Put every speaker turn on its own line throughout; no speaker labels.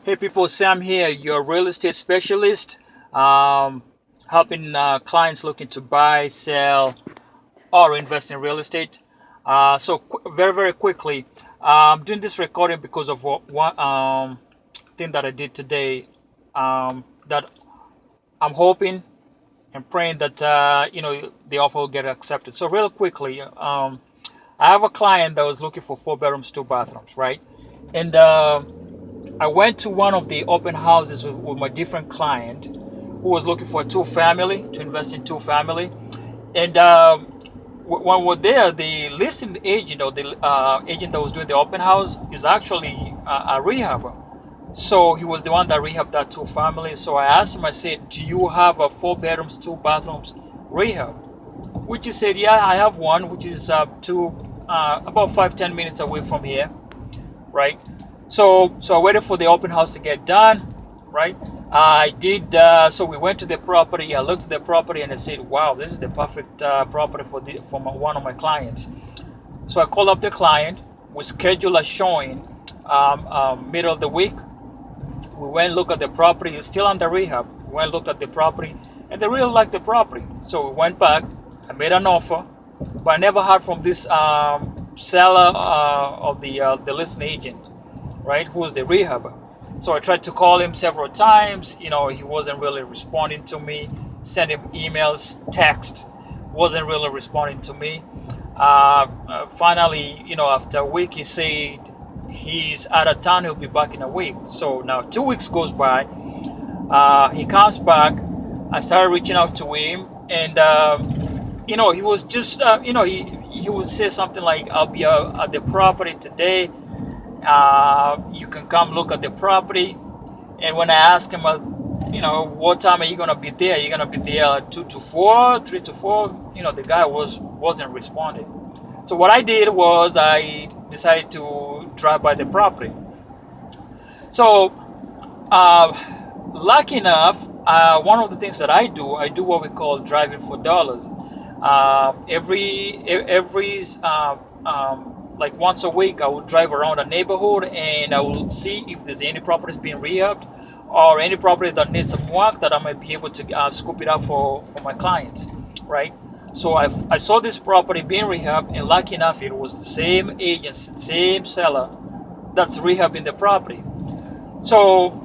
Hey people, Sam here, your real estate specialist, um, helping clients looking to buy, sell, or invest in real estate. Very, very quickly, I'm doing this recording because of one thing that I did today that I'm hoping and praying that the offer will get accepted. So real quickly, I have a client that was looking for 4 bedrooms, 2 bathrooms, right? And I went to one of the open houses with my different client who was looking for a two family to invest in two family. And when we're there, the listing agent or the agent that was doing the open house is actually a rehabber. So he was the one that rehabbed that two family. So I asked him, I said, "Do you have a 4 bedrooms, 2 bathrooms rehab?" Which he said, "Yeah, I have one, which is about 5-10 minutes away from here." Right? So I waited for the open house to get done, right? I did. So we went to the property. I looked at the property and I said, "Wow, this is the perfect property one of my clients." So I called up the client. We scheduled a showing middle of the week. We went and looked at the property. It's still under rehab. We went and looked at the property, and they really liked the property. So we went back. I made an offer, but I never heard from this seller of the listing agent, right? Who was the rehabber. So I tried to call him several times. He wasn't really responding to me. Sent him emails, text, wasn't really responding to me. Finally, after a week, he said he's out of town. He'll be back in a week. So now 2 weeks goes by. He comes back. I started reaching out to him, and he was just, he would say something like, "I'll be at the property today. You can come look at the property." And when I asked him, what time are you gonna be there? Are you gonna be there 2 to 4, 3 to 4? The guy wasn't responding. So what I did was I decided to drive by the property. So, lucky enough, one of the things that I do what we call driving for dollars. Every like once a week, I will drive around a neighborhood and I will see if there's any properties being rehabbed or any properties that need some work that I might be able to scoop it up for my clients, right? So I saw this property being rehabbed, and lucky enough, it was the same agent, same seller that's rehabbing the property. So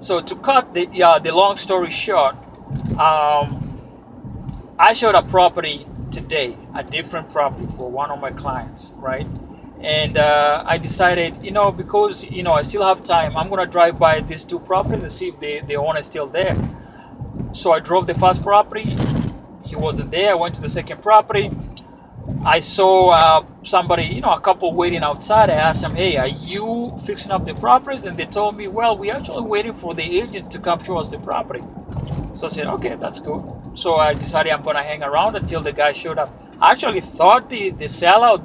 to cut the long story short, I showed a property today, a different property for one of my clients, right? And I decided, because I still have time, I'm gonna drive by these two properties and see if the owner is still there. So I drove the first property. He wasn't there. I went to the second property. I saw somebody, a couple waiting outside. I asked them, "Hey, are you fixing up the properties?" And they told me, "Well, we're actually waiting for the agent to come show us the property." So I said, "Okay, that's good." So I decided I'm gonna hang around until the guy showed up. I actually thought the seller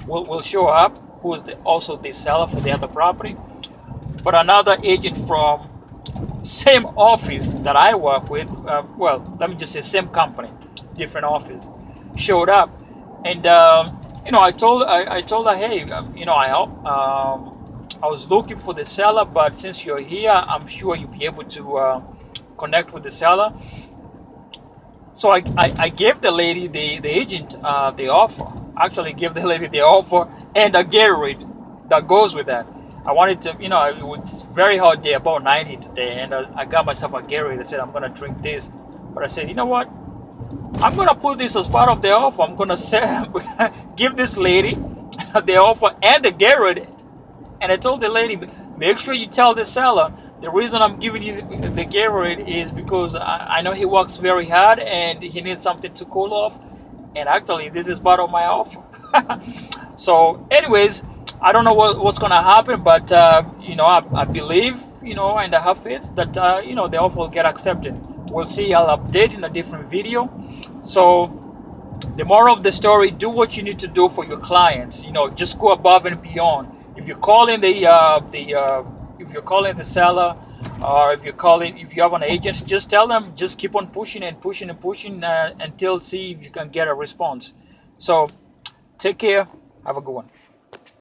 will show up, who is also the seller for the other property, but another agent from same office that I work with, well, let me just say same company, different office, showed up, and I told her, "Hey, I was looking for the seller, but since you're here, I'm sure you'll be able to connect with the seller." So I gave the lady, the agent, the offer. Actually, gave the lady the offer and a Gatorade that goes with that. I wanted to, it was very hot day, about 90 today, and I got myself a Gatorade. I said, "I'm gonna drink this," but I said, "You know what? I'm gonna put this as part of the offer. I'm gonna give this lady the offer and the Gatorade." And I told the lady, "Make sure you tell the seller the reason I'm giving you the Gatorade is because I know he works very hard and he needs something to cool off. And actually, this is part of my offer." So, anyways, I don't know what's gonna happen, but I believe, and I have faith that the offer will get accepted. We'll see. I'll update in a different video. So, the moral of the story: do what you need to do for your clients. Just go above and beyond. If you're calling if you're calling the seller, or if you have an agent, just tell them, just keep on pushing and pushing and pushing until see if you can get a response. So take care. Have a good one.